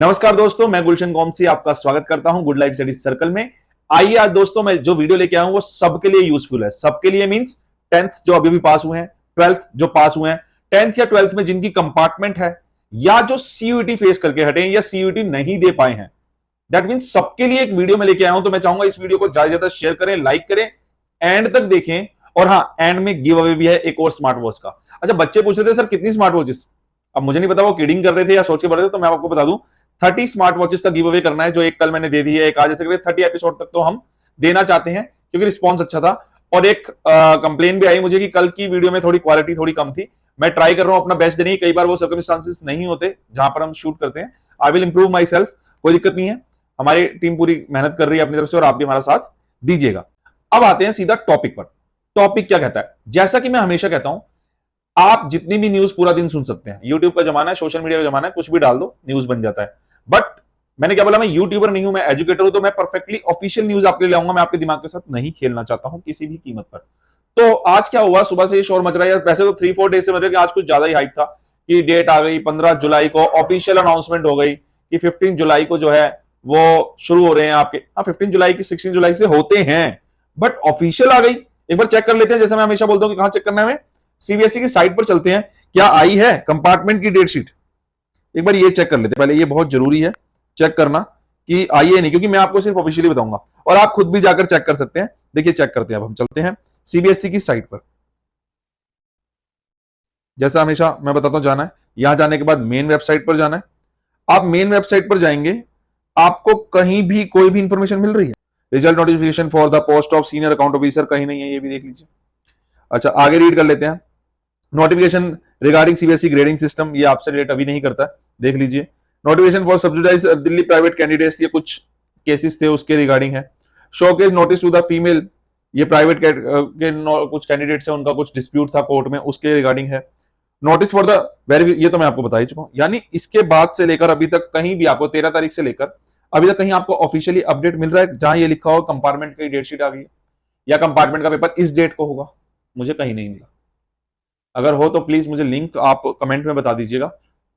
नमस्कार दोस्तों, मैं गुलशन कौमसी आपका स्वागत करता हूं गुड लाइफ स्टडीज सर्कल में। आइए आज दोस्तों मैं जो वीडियो लेके आया हूं वो सबके लिए यूजफुल है। सबके लिए मींस 10th जो अभी भी पास हुए हैं, 12th जो पास हुए हैं, 10th या 12th में जिनकी कंपार्टमेंट है या जो सीयूईटी फेस करके हटे हैं या सीयूईटी नहीं दे पाए हैं, दैट मींस सबके लिए एक वीडियो में लेके आया हूं। तो मैं चाहूंगा इस वीडियो को ज्यादा से ज्यादा शेयर करें, लाइक करें, एंड तक देखें। और हाँ, एंड में गिव अवे भी है एक और स्मार्ट वॉच का। अच्छा, बच्चे पूछ रहे थे सर कितनी स्मार्ट वॉचेस, अब मुझे नहीं पता वो किडिंग कर रहे थे या सोच के पढ़ रहे थे, तो मैं आपको बता दूं 30 स्मार्ट वॉचेस का गिव अवे करना है। जो एक कल मैंने दे दी है, एक आज, ऐसे 30 एपिसोड तक तो हम देना चाहते हैं क्योंकि रिस्पॉन्स अच्छा था। और एक कंप्लेन भी आई मुझे कि कल की वीडियो में थोड़ी क्वालिटी थोड़ी कम थी। मैं ट्राई कर रहा हूं अपना बेस्ट देने की, कई बार वो सर्कमस्टांसेस नहीं होते जहां पर हम शूट करते हैं। I will improve my self, कोई दिक्कत नहीं है। हमारी टीम पूरी मेहनत कर रही है अपनी तरफ से और आप भी हमारा साथ दीजिएगा। अब आते हैं सीधा टॉपिक पर। टॉपिक क्या कहता है, जैसा कि मैं हमेशा कहता हूं, आप जितनी भी न्यूज पूरा दिन सुन सकते हैं। यूट्यूब का जमाना है, सोशल मीडिया का जमाना है, कुछ भी डाल दो न्यूज बन जाता है। बट मैंने क्या बोला, मैं यूट्यूबर नहीं हूं, मैं एजुकेटर हूं, तो मैं परफेक्टली ऑफिशियल न्यूज आपके लिए लाऊंगा। मैं आपके दिमाग के साथ नहीं खेलना चाहता हूं किसी भी कीमत पर। तो आज क्या हुआ, सुबह से ये शोर मच रहा है यार। वैसे तो 3-4 डेज से मच रहा है कि आज कुछ ज्यादा ही हाइप था कि डेट आ गई 15 जुलाई को, ऑफिशियल अनाउंसमेंट हो गई कि 15 जुलाई को जो है वो शुरू हो रहे हैं आपके। हाँ, 15 जुलाई की 16 जुलाई से होते हैं, बट ऑफिशियल आ गई। एक बार चेक कर लेते हैं, जैसे मैं हमेशा बोलता हूं कि कहां चेक करना है हमें, सीबीएसई की साइट पर चलते हैं, क्या आई है कंपार्टमेंट की डेट शीट। एक बार ये चेक कर लेते हैं पहले, ये बहुत जरूरी है चेक करना कि आई है नहीं, क्योंकि मैं आपको सिर्फ ऑफिशियली बताऊंगा और आप खुद भी जाकर चेक कर सकते हैं। देखिए चेक करते हैं, अब हम चलते हैं सीबीएसई की साइट पर। जैसा हमेशा मैं बताता हूं, जाना है, यहां जाने के बाद मेन वेबसाइट पर जाना है। आप मेन वेबसाइट पर जाएंगे, आपको कहीं भी कोई भी इंफॉर्मेशन मिल रही है? Result notification for the post of senior account officer कहीं नहीं है, ये भी देख लीजिए। अच्छा, आगे रीड कर लेते हैं। Notification regarding CBSE grading system, ये आपसे रिलेट अभी नहीं करता, देख लीजिए। Notification for subsidize Delhi private candidates, ये कुछ केसेस थे उसके रिगार्डिंग है। Show cause notice to the female, ये प्राइवेट के कुछ कैंडिडेट्स है, उनका कुछ डिस्प्यूट था कोर्ट में, उसके रिगार्डिंग है। नोटिस फॉर द वेरिफिकेशन, ये तो मैं आपको बता ही चुका हूं। यानी इसके बाद से लेकर अभी तक कहीं भी आपको 13 तारीख से लेकर अभी तक कहीं आपको ऑफिशियली अपडेट मिल रहा है जहां ये लिखा हो कंपार्टमेंट की डेट शीट आ गई या कंपार्टमेंट का पेपर इस डेट को होगा? मुझे कहीं नहीं मिला। अगर हो तो प्लीज मुझे लिंक आप कमेंट में बता दीजिएगा।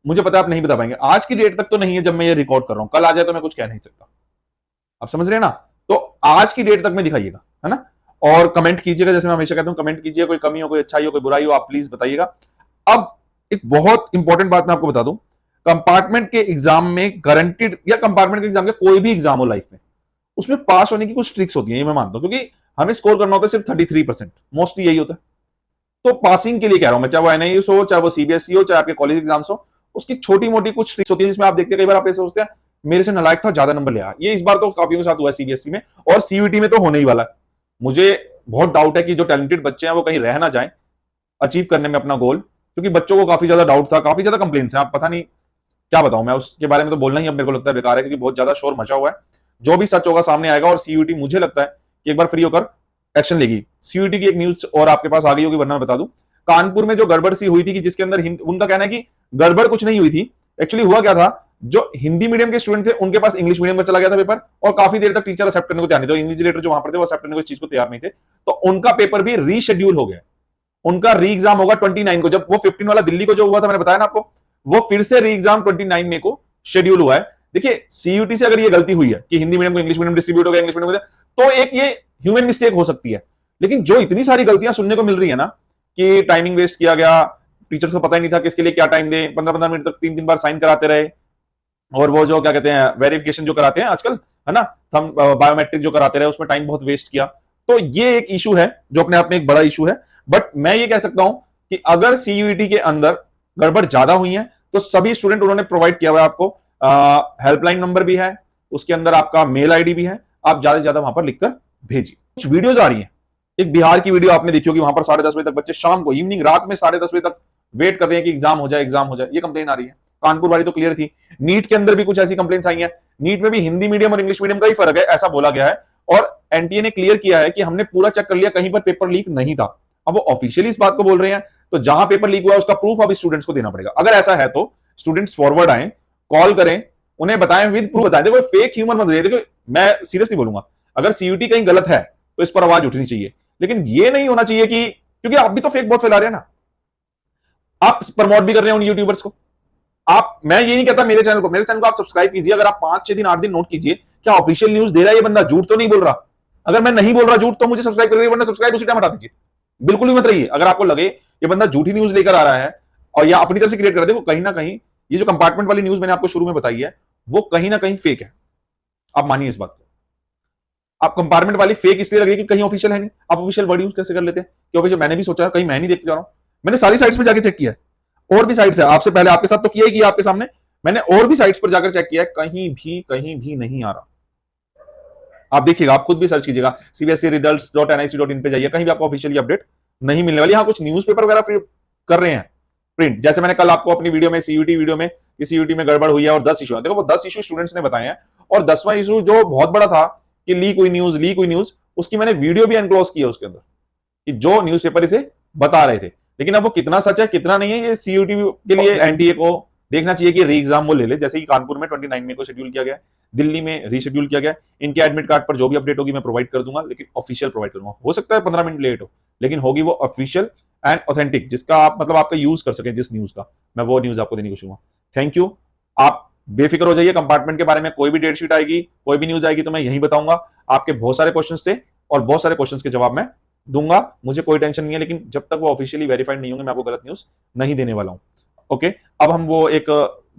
मुझे पता है आप नहीं बता पाएंगे। आज की डेट तक तो नहीं है जब मैं ये रिकॉर्ड कर रहा हूं, कल आ जाए तो मैं कुछ कह नहीं सकता। आप समझ रहे हैं ना? तो आज की डेट तक में दिखाइएगा, है ना। और कमेंट कीजिएगा, जैसे मैं हमेशा कहता हूं, कमेंट कीजिए, कोई कमी हो, कोई अच्छाई हो, कोई बुराई हो, आप प्लीज बताइएगा। अब एक बहुत इंपॉर्टेंट बात मैं आपको बता दूं, कंपार्टमेंट के एग्जाम में गारंटीड, या कंपार्टमेंट के एग्जाम के कोई भी एग्जाम हो लाइफ में, उसमें पास होने की कुछ ट्रिक्स होती है, ये मैं मानता हूं, क्योंकि हमें स्कोर करना होता है सिर्फ 33%, मोस्टली यही होता है। तो पासिंग के लिए कह रहा हूं मैं, चाहे वो एनआईएस हो, चाहे वो सीबीएसई हो, चाहे आपके कॉलेज एग्जाम्स हो, उसकी छोटी मोटी कुछ ट्रिक्स होती है जिसमें आप देखते हैं कई बार आप ऐसे सोचते हैं मेरे से नालायक था, ज्यादा नंबर ले आया। ये इस बार तो काफी के साथ हुआ है सीबीएसई में, और सीयूईटी में तो होने ही वाला है। मुझे बहुत डाउट है कि जो टैलेंटेड बच्चे हैं वो कहीं रह ना जाए अचीव करने में अपना गोल, क्योंकि बच्चों को काफी ज्यादा डाउट था, काफी ज्यादा कंप्लेंट्स हैं। आप पता नहीं क्या बताऊं मैं, उसके बारे में तो बोलना ही अब मेरे को लगता है बेकार है, क्योंकि बहुत ज्यादा शोर मचा हुआ है। जो भी सच होगा सामने आएगा, और सीयूईटी मुझे लगता है कि एक बार फ्री होकर एक्शन लेगी। सीयूईटी की एक न्यूज और आपके पास आ गई होगी, वरना मैं बता दूं, कानपुर में जो गड़बड़ सी हुई थी कि जिसके अंदर उनका कहना है कि गड़बड़ कुछ नहीं हुई थी। एक्चुअली हुआ क्या था, जो हिंदी मीडियम के स्टूडेंट थे उनके पास इंग्लिश मीडियम का चला गया था पेपर, और काफी देर तक टीचर एक्सेप्ट करने को तैयार नहीं थे। इन्विजिलेटर जो वहां पर थे वो एक्सेप्ट करने को इस चीज को तैयार नहीं थे, तो उनका पेपर भी रीशेड्यूल हो गया। उनका री एग्जाम होगा 29 को, जब वो 15 वाला दिल्ली को जो हुआ था मैंने बताया ना आपको, वो फिर से री एग्जाम 29 मई को शेड्यूल हुआ है। देखिए सीयूटी से अगर ये गलती हुई है कि हिंदी मीडियम को इंग्लिश मीडियम डिस्ट्रीब्यूट हो गया, इंग्लिश मीडियम, तो एक ये ह्यूमन मिस्टेक हो सकती है। लेकिन जो इतनी सारी गलतियां सुनने को मिल रही है ना, कि टाइमिंग वेस्ट किया गया, टीचर्स को पता ही नहीं था किसके लिए क्या टाइम दे, 15-15 मिनट तक 3-3 बार साइन कराते रहे, और वो जो क्या कहते हैं वेरिफिकेशन जो कराते हैं आजकल, है ना, हम बायोमेट्रिक जो कराते रहे, उसमें टाइम बहुत वेस्ट किया। तो ये एक इशू है जो अपने आप में एक बड़ा इशू है। बट मैं ये कह सकता हूं कि अगर सीयूईटी के अंदर गड़बड़ ज्यादा हुई है तो सभी स्टूडेंट उन्होंने प्रोवाइड किया हुआ है आपको, हेल्पलाइन नंबर भी है, उसके अंदर आपका मेल आईडी भी है, आप ज्यादा से ज्यादा वहां पर लिखकर भेजिए। कुछ वीडियोज आ रही है, एक बिहार की वीडियो आपने देखी होगी, वहां पर 10:30 बजे तक बच्चे शाम को, इवनिंग रात में 10:30 बजे तक वेट कर रहे हैं कि एग्जाम हो जाए, एग्जाम हो जाए। ये कंप्लेन आ रही है। कानपुर वाली तो क्लियर थी। नीट के अंदर भी कुछ ऐसी कंप्लेंट्स आई हैं। नीट में भी हिंदी मीडियम और इंग्लिश मीडियम का ही फर्क है, ऐसा बोला गया है, और एनटीए ने क्लियर किया है कि हमने पूरा चेक कर लिया, कहीं पर पेपर लीक नहीं था। अब वो ऑफिशियली इस बात को बोल रहे हैं, तो जहां पेपर लीक हुआ उसका प्रूफ अब स्टूडेंट्स को देना पड़ेगा। अगर ऐसा है तो स्टूडेंट्स फॉरवर्ड आए, कॉल करें, उन्हें बताएं, विद प्रूफ बताएं। देखो फेक ह्यूमन मत देखो, मैं सीरियसली बोलूंगा, अगर सीयूटी कहीं गलत है तो इस पर आवाज उठनी चाहिए। लेकिन ये नहीं होना चाहिए क्योंकि आप भी तो फेक बहुत फैला रहे हैं ना, आप प्रमोट भी कर रहे हैं उन यूट्यूबर्स को। मैं ये नहीं कहता मेरे चैनल को आप सब्सक्राइब कीजिए, अगर आप 5-6 दिन 8 दिन नोट कीजिए क्या ऑफिशियल न्यूज दे रहा है ये बंदा, झूठ तो नहीं बोल रहा। अगर मैं नहीं बोल रहा झूठ तो मुझे सब्सक्राइब करिए, वरना सब्सक्राइब उसी टाइम हटा दीजिए, बिल्कुल भी मत रहिए। अगर आपको लगे ये बंदा झूठी न्यूज लेकर आ रहा है और या अपनी तरफ से क्रिएट कर दे, वो कहीं ना कहीं ये जो कंपार्टमेंट वाली न्यूज मैंने आपको शुरू में बताई है वो कहीं ना कहीं फेक है, आप मानिए इस बात को। आप कंपार्टमेंट वाली फेक इसलिए लग रही है कि कहीं ऑफिशियल है नहीं। आप ऑफिशियल वर्ड यूज कैसे कर लेते हैं कि ऑफिशियल, मैंने भी सोचा कहीं मैं नहीं देख जा रहा हूं, मैंने सारी साइट्स पे जाके चेक किया है, और भी साइट्स है, आपसे पहले आपके साथ तो किया ही किया आपके सामने, मैंने और भी साइट्स पर जाकर चेक किया है, कहीं भी नहीं आ रहा। आप देखिएगा, आप खुद भी सर्च कीजिएगा सीबीएसई रिजल्ट्स.nic.in पे जाइए, कहीं भी आपको ऑफिशियली अपडेट नहीं मिलने वाली। हाँ, कुछ न्यूज़पेपर वगैरह कर रहे हैं प्रिंट, जैसे मैंने कल आपको अपनी वीडियो में सीयूटी वीडियो में कि सीयूटी में गड़बड़ हुई है और 10 इशू है, देखो वो 10 इशू स्टूडेंट्स ने बताए हैं, और 10वां इशू जो बहुत बड़ा था कि लीक हुई न्यूज, उसकी मैंने वीडियो भी एनक्लोज की है उसके अंदर, कि जो न्यूज़पेपर इसे बता रहे थे। लेकिन अब वो कितना सच है कितना नहीं है, ये सीयूटी के लिए एनटीए को देखना चाहिए कि री एग्जाम वो ले ले, जैसे कि कानपुर में 29 मई को शेड्यूल किया गया है, दिल्ली में रीशेड्यूल किया गया है। इनके एडमिट कार्ड पर जो भी अपडेट होगी मैं प्रोवाइड कर दूंगा, लेकिन ऑफिशियल प्रोवाइड करूंगा। हो सकता है 15 मिनट लेट हो, लेकिन होगी वो ऑफिशियल एंड ऑथेंटिक, जिसका आप मतलब आपका यूज कर सके, जिस न्यूज का मैं वो न्यूज आपको देने की कोशिश करूंगा। थैंक यू, आप बेफिक्र हो जाइए, कंपार्टमेंट के बारे में कोई भी डेट शीट आएगी, कोई भी न्यूज आएगी तो मैं यही बताऊंगा। आपके बहुत सारे क्वेश्चन थे और बहुत सारे क्वेश्चन के जवाब मैं दूंगा, मुझे कोई टेंशन नहीं है, लेकिन जब तक वो ऑफिशियली वेरीफाइड नहीं होंगे मैं आपको गलत न्यूज नहीं देने वाला हूं। ओके, अब हम वो एक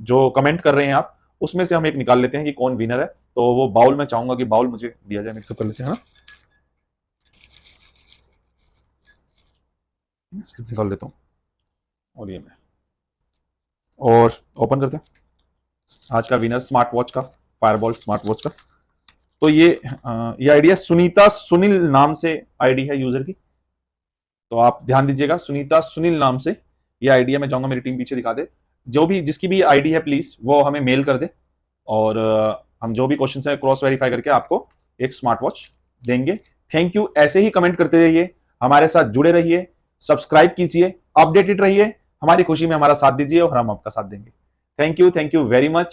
जो कमेंट कर रहे हैं आप, उसमें से हम एक निकाल लेते हैं कि कौन विनर है। तो वो बाउल मैं चाहूंगा कि बाउल मुझे दिया जाए, मिक्सअप कर लेते हैं ना, स्लिप निकाल लेता हूं और ये मैं और ओपन करते हैं आज का विनर स्मार्ट वॉच का, फायरबॉल्ट स्मार्ट वॉच का। तो ये आईडी है सुनीता सुनील नाम से आईडी है यूजर की, तो आप ध्यान दीजिएगा, सुनीता सुनील नाम से ये आईडी है। मैं चाहूंगा मेरी टीम पीछे दिखा दे, जो भी जिसकी भी आईडी है प्लीज वो हमें मेल कर दे, और हम जो भी क्वेश्चन है क्रॉस वेरीफाई करके आपको एक स्मार्ट वॉच देंगे। थैंक यू, ऐसे ही कमेंट करते रहिए, हमारे साथ जुड़े रहिए, सब्सक्राइब कीजिए, अपडेटेड रहिए, हमारी खुशी में हमारा साथ दीजिए और हम आपका साथ देंगे। Thank you very much.